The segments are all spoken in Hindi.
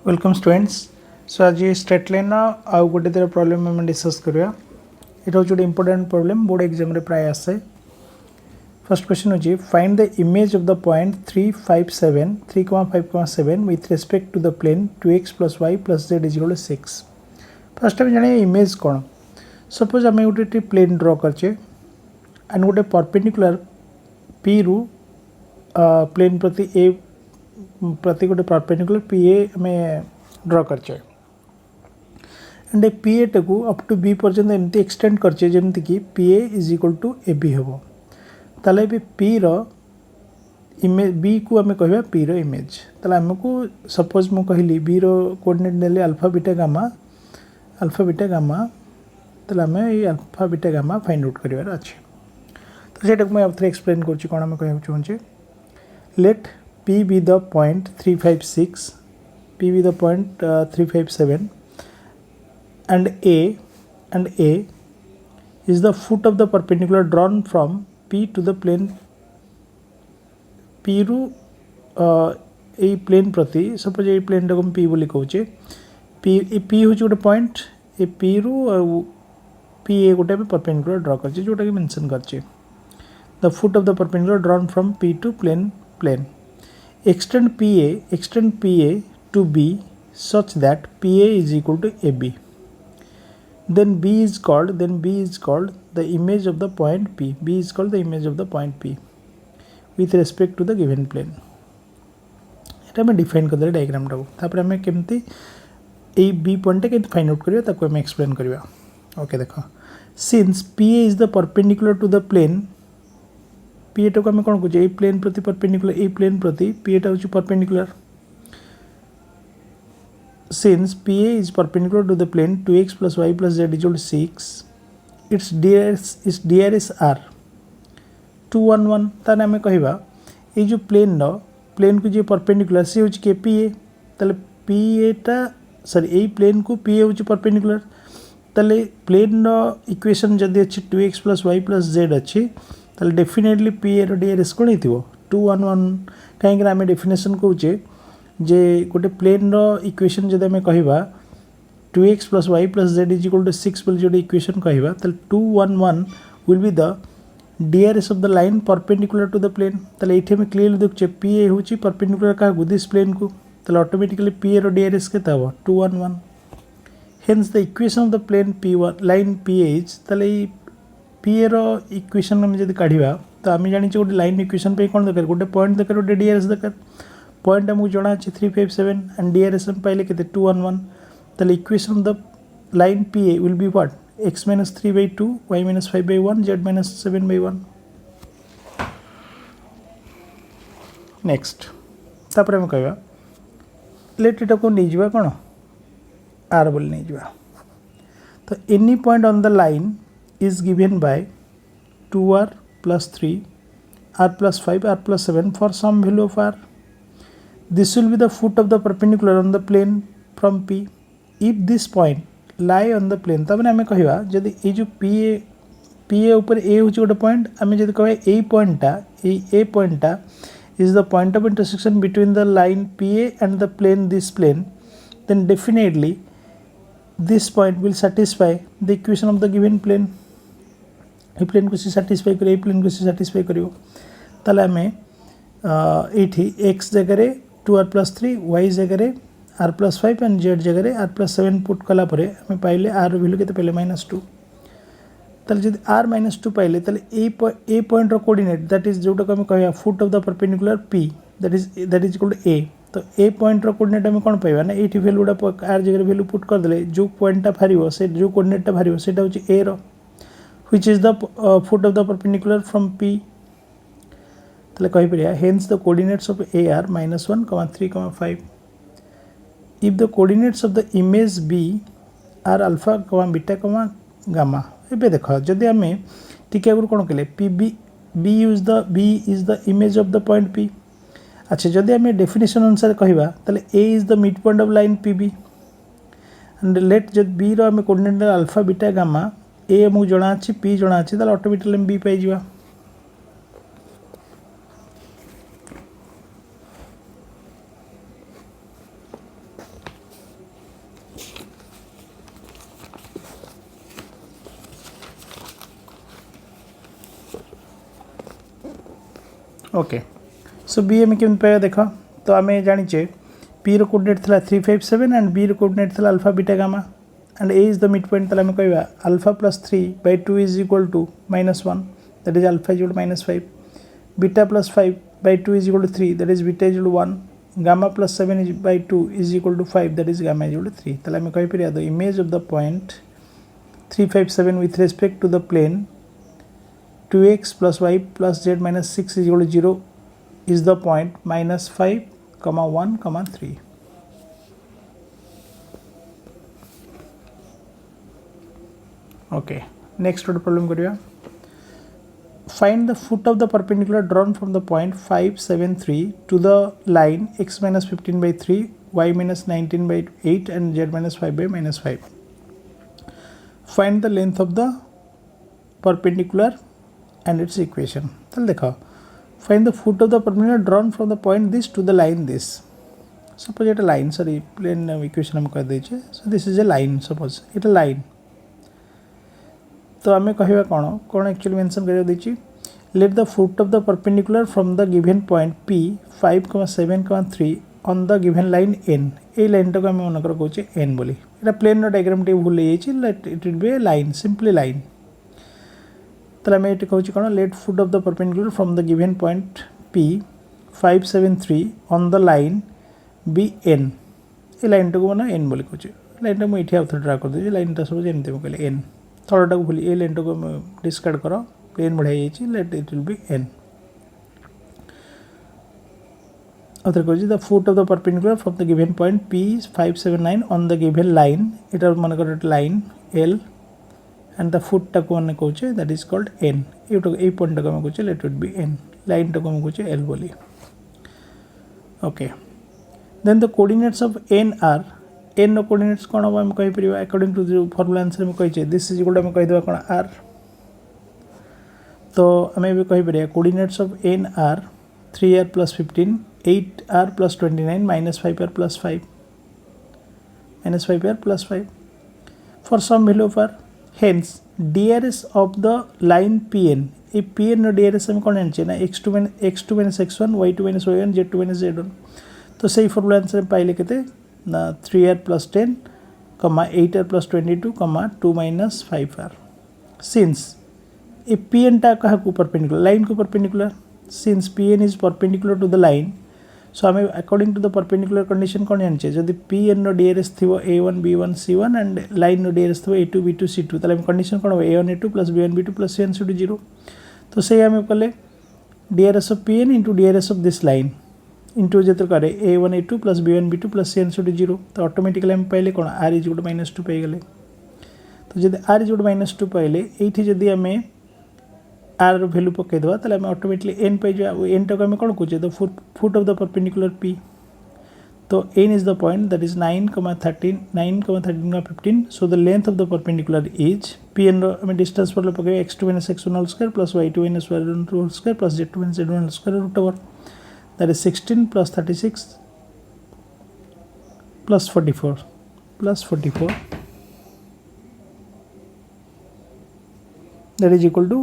Welcome students. सो आज स्ट्रेट लाइन आउ गोटे तरह प्रॉब्लम आम डिस्कस करवा। ये हूँ गोटे इंपोर्टेंट प्रॉब्लम बोर्ड एग्जाम रे प्राय आसे। फर्स्ट क्वेश्चन होची find the image of the point 3,5,7 with respect to the plane 2x + y + z = 6। First आम जाने इमेज कौन। सपोज आम गोटे प्लेन ड्र करचे एंड गोटे परपेंडिकुलर पी रु प्लेन प्रति ए प्रति गोटे परपेंडिकुलर पी ए आम ड्र करचे एंड ए पी ए टाक अप टू बी पर्यंत एमती एक्सटेंड करचे जमती कि P A is equal to A B हम। ताले पी रो इमेज बी को आम कह पी रो इमेज। ताले आमको सपोज मु कहली बी रो कोऑर्डिनेट नेले अल्फा बीटा गामा ताले आम ये alpha beta gamma find out करिवार अछि। तो सेटा मैं अब एक्सप्लेन करछि कोन आम कहउ चाहूँ। Let P be the point 356, P be the point 357 and A is the foot of the perpendicular drawn from P to the plane P रू ए प्लेन प्रति सपोज ये प्लेन टाक P बोली कहूचे P हूँ गोटे पॉइंट ए P रू P ए गोटे परपेंडिकुलर ड्र कर जोटा कि मेंशन कर the foot of the perpendicular drawn from P to plane extend PA to B such that PA is equal to AB. Then B is called the image of the point P. B is called the image of the point P with respect to the given plane. এটা আমি ডিফাইন করলে ডায়াগ্রামটা তারপরে আমি কেমতি এই বি পয়েন্টটা কেমতি ফাইন্ড आउट করিবা তাকে আমি এক্সপ্লেন করিবা। ওকে দেখো since PA is the perpendicular to the plane P A टाक आम कौन कहे ये प्लेन प्रति परपेंडिकुलर ये प्लेन प्रति पी एटा हूँ perpendicular since P A is perpendicular to the plane 2x + y + z = 6 it's DRS are 211 ताने आम कहवा ये जो प्लेन को जो परपेंडिकुलर सी हूँ के पी ए ताले पी एटा सॉरी ये प्लेन को पी ए हूँ परपेंडिकुलर ताले प्लेन इक्वेशन जदि अच्छी 2x + y + z अच्छी ताले डेफिनेटली पी ए DRS कौन हो 211 कहीं आम डेफिनेशन कौचे जे गोटे प्लेन इक्वेशन जब आम कहवा 2x + y + z = 6 बोली जो इक्वेशन कहवा ताले 211 will be the DRS of the line perpendicular to the plane. ताले ये आम क्लीयरली देखुचे पी ए हूँ परपेंडिकुलर क्या दिस प्लेन को ताले ऑटोमेटिकली पी ए DRS के 211 hence the equation of the plane P1 line P A is ताले पी ए इक्वेशन आम जब काढ़ा तो आम जानी गोटे लाइन इक्वेशन पे कौन दरकार गोटे पॉइंट दरकार गोटे DRS दरकार पॉइंट आमको जना अच्छे 357 एंड DRS पाइले के 211 ताले equation of the line P A will be what x - 3/2 y - 5/1 z - 7/1। Next तापर आम कहवा लेट एटा को नहीं जावा कौन आर बोल नहीं जावा तो any point on the line is given by 2r + 3 r + 5 r + 7 for some value of r. This will be the foot of the perpendicular on the plane from P. If this point lie on the plane तब आम कहवा जदि ये जो पी ए ऊपर ए हूँ गोटे पॉइंट आम जब कह ए पॉइंटा is the point of intersection between the line PA and the plane this plane then definitely this point will satisfy the equation of the given plane. ये प्लेन को साटिस्फाई कर प्लेन को साटिस्फाई कर ताले आम ये एक्स जगह 2r + 3 y जगह r + 5 एंड z जगह r + 7 पुट कलापर आम पाइले आर भैल्यू के पाइले -2 ताले जब r -2 पाइले ताले A point coordinate that is जोटा आम कह foot of the perpendicular P that is equal to A तो ए पॉइंट कोऑर्डिनेट आम कौन पाइबा ना ये भैल्यू गुड़ा आर जगह भैल्यू पुट करदे जो पॉइंटा बाहर से जो कोऑर्डिनेटा बाहर से हूँ ए which is the foot of the perpendicular from P ताले कहि परिया hence the coordinates of A are -1, 3, 5 if the coordinates of the image B are alpha, beta, gamma एबे देखो जदि आम टिके आगुरी कौन कले B is the image of the point P। अच्छा जदि आम डेफिनेशन अनुसार कहवा ताले A is the midpoint of line PB and let जब B रो आम कोऑर्डिनेट अल्फा बीटा गामा ए आमको जना अच्छी पी जना अच्छी ऑटोमेटिकली बी पाई ओके सो बी एम केमती पाइबा देख तो आम जाचे पी कोऑर्डिनेट थिला 357 एंड बी कोऑर्डिनेट थिला alpha beta gamma and A is the mid point आम कहवा alpha plus 3/2 is equal to -1 that is alpha is equal to -5 beta plus 5/2 is equal to 3 that is beta is equal to 1 gamma plus 7/2 is equal to 5 that is gamma is equal to 3 ताले हमें कहीं पर the image of the point 357 with respect to the plane 2x plus y plus z minus 6 is equal to 0 is the point -5, 1, 3. Okay, next problem करिया. Find the foot of the perpendicular drawn from the point 5, 7, 3 to the line x minus 15/3, y minus 19/8 and z minus 5/-5. Find the length of the perpendicular and its equation. चल देखो. Find the foot of the perpendicular drawn from the point this to the line this. Suppose it a line, sorry, plane equation हम कर दीजिए. So this is a line. Suppose it a line. तो आम कह कौन एक्चुअली मेंशन कर देछि let the foot of the perpendicular from the given point P 5, 7, 3 on the given line N A line टाक आम मनकर कहे एन बोली एटा प्लेन डायग्राम टे भूल let it will be A line simply line तो आम ये कहूँ कौन let foot of the perpendicular from the given point P 5, 7, 3 on the line be N A line टाक मैंने एन बोली कहूँ लाइन टा मुझे आउ थे ड्रा कर दूसरी लाइन टा सब एमती मुझे कहले एन थर्डटा को भूल ए लाइन टाक डिस्कार्ड कर प्लेन बढ़ाई let it will be N आउे कह the foot of the perpendicular from the given point P 5, 7, 9 on the given line इटा मन line L and the foot टाक मैंने कहे दैट इज कॉल्ड एन ये पॉइंट टाक कहे let it be N line टाक कहे एल बोली okay then the coordinates of N are N coordinates कौन हम आम कहीपर अकॉर्डिंग टू जो फॉर्मूला आंसर में कही दिस इज इक्वल टू आम कहीदेवा कौन आर तो आम ये कहीपर coordinates of N are 3r plus 15 8r plus 29 minus 5r plus 5 plus 5 for some value of r hence DRS of the line PN ये PN DRS हम कौन जाने ना x2 minus x1 y2 minus y1 z2 minus z1 तो सही फॉर्मूला आंसर पाइले केते ना 3r plus 10 8r plus 22 2 minus 5r since ए PN टा कहा को परपेंडिकुलर लाइन को perpendicular since PN is perpendicular to the line so आम according to the perpendicular condition कौन जाने जदि PN नो DRS थी A1 B1 C1 and line no DRS थी A2 B2 C2 ताले कंडीशन कौन A1 A2 plus B1 B2 plus C1 C2 0 तो से आम कले DRS of PN into DRS of this line into जो करे A1 A2 plus B1 B2 plus C1 C2 0 तो ऑटोमेटिकली आम पाइले कौन R is equal to -2 पाई गले तो जदि R is equal to -2 पाइले एठी जदि आम आर भैल्यू पकईदेवा ताले ऑटोमेटिकली एन पाई एन टाक आम कौन कहे the foot of the perpendicular P तो N is the point that is 9, 15 so the length of the perpendicular is P N आम डिस्टेंस पर पकड़ x2 minus x1 whole square plus y2 minus y1 whole square plus z2 minus z1 whole square root over that is 16 plus 36 plus 44 that is equal to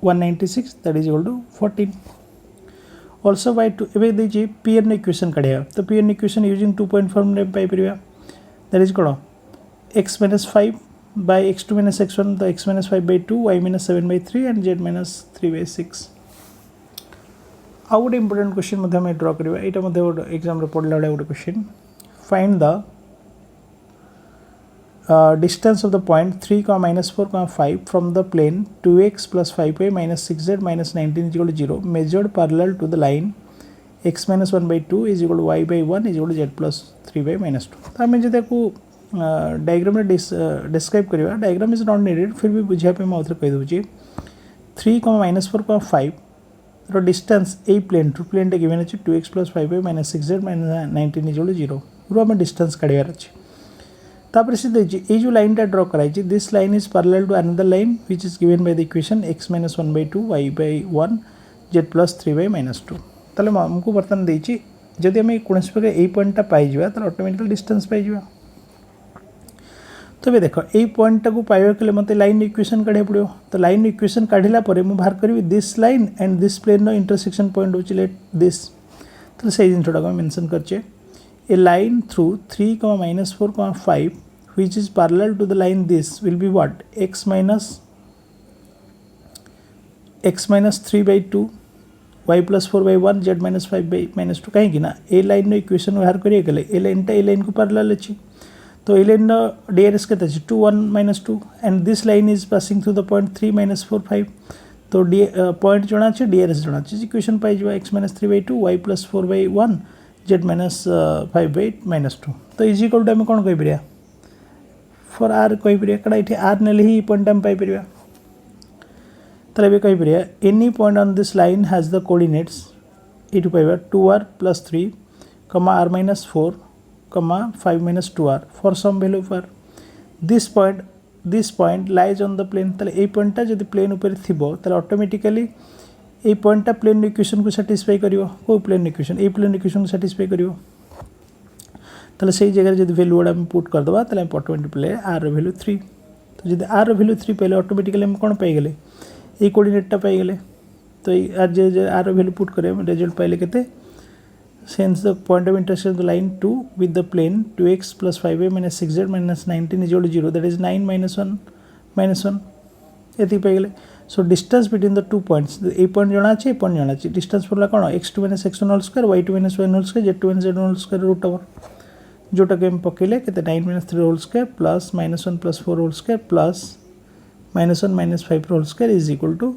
196 that is equal to 14 also by 2 एबे देछि PN इक्वेशन काढिया तो PN equation using 2 point form रे पाई परिया that is cone x minus 5 by x2 minus x1 तो x minus 5 by 2 y minus 7 by 3 and z minus 3 by 6 आउ गोटे इंपोर्टेंट क्वेश्चन मध्ये हम ड्रा करबा एटा मध्ये एग्जाम रे पढला गोटे question find the distance of the point 3, -4, 5 from the plane 2x plus 5y minus 6z minus 19 is equal to 0 measured parallel to the line x minus 1 by 2 is equal to y by 1 is equal to z plus 3 by minus 2 तो आम जब डायग्राम में डिस्क्राइब करवा डायग्राम इज नॉट नीडेड फिर भी बुझा पे मैं कही दूसरी 3, -4, 5 रो distance a plane to plane टे गिवन अच्छे 2x plus 5y minus 6z minus 19 is equal to 0 रो आम डिस्टेंस काढ़ार अच्छे तापर से ये जो लाइन टा ड्रॉ कराई this line is parallel to another line which is given by the equation x minus 1 by 2 y by 1 z plus 3 by minus 2 ताले हमको बर्तन देछि जदि हम कोनस प्रकार ए पॉइंट टा पाई जिवा त ऑटोमेटिकली डिस्टेंस पाई जिवा तो ये देख यही पॉइंटा को पाइबा के मत लाइन इक्वेशन काढ़ा पड़ो तो लाइन इक्वेशन काढ़ला मुझे बाहर करी this line and this plane intersection point हूँ लेट दिस तो से जिनटा को मेंशन करचे a line through 3, -4, 5 which is parallel to the line this will be what x minus 3/2 y plus 4/1 z minus 5/-2 कहीं ना ए लाइन इक्वेशन बाहर करिए गले ए लाइनटा ए लाइन को पैरेलल अछि तो ए लाइन डीआरएस केते अछि 2 1 -2 and this line is passing through the point 3 -4 5 तो डी पॉइंट जना अछि डीआरएस जना अछि इक्वेशन पाइ जबा x minus 3/2 y plus 4/1 z minus 5/-2 तो इज इक्वल टू हम कोन कहि परिया फॉर आर कहि परिया कड़ा इथे आर नेले ही पॉइंट हम पाइ परिया तले कही परिया any point on this line has the coordinates ये पाइबा 2r plus 3, r minus 4, 5 minus 2r for some value for this point lies on the plane तले ए पॉइंटा जदि प्लेन ऊपर थिबो तले ऑटोमेटिकली ए पॉइंटा प्लेन इक्वेशन को सैटिस्फाई करिवो को प्लेन इक्वेशन ए प्लेन इक्वेशन को सैटिस्फाई करिवो तले सही जगह जदि वैल्यू गुडा हम पुट कर दबा तले ऑटोमेटिकली r रो वैल्यू 3 तो जदि r रो वैल्यू 3 पहले ऑटोमेटिकली हम कोन पाई गेले ए कोऑर्डिनेट टा पाई गेले तो आज जे आर वैल्यू पुट करे रिजल्ट पाइले केते since the point of intersection of the line 2 with the plane 2x plus 5y minus 6z minus 19 is equal to 0 that is 9 minus 1 एति पाई गेले so distance between the two points A point जना अछि ए पॉइंट जना अछि डिस्टेंस फॉर्मूला कोन x2 minus x1 whole square y2 minus y1 whole square z2 minus z1 whole square root over जोटा के हम पकेले केते 9 minus 3 whole square plus -1 plus 4 whole square plus -1 minus 5 whole square is equal to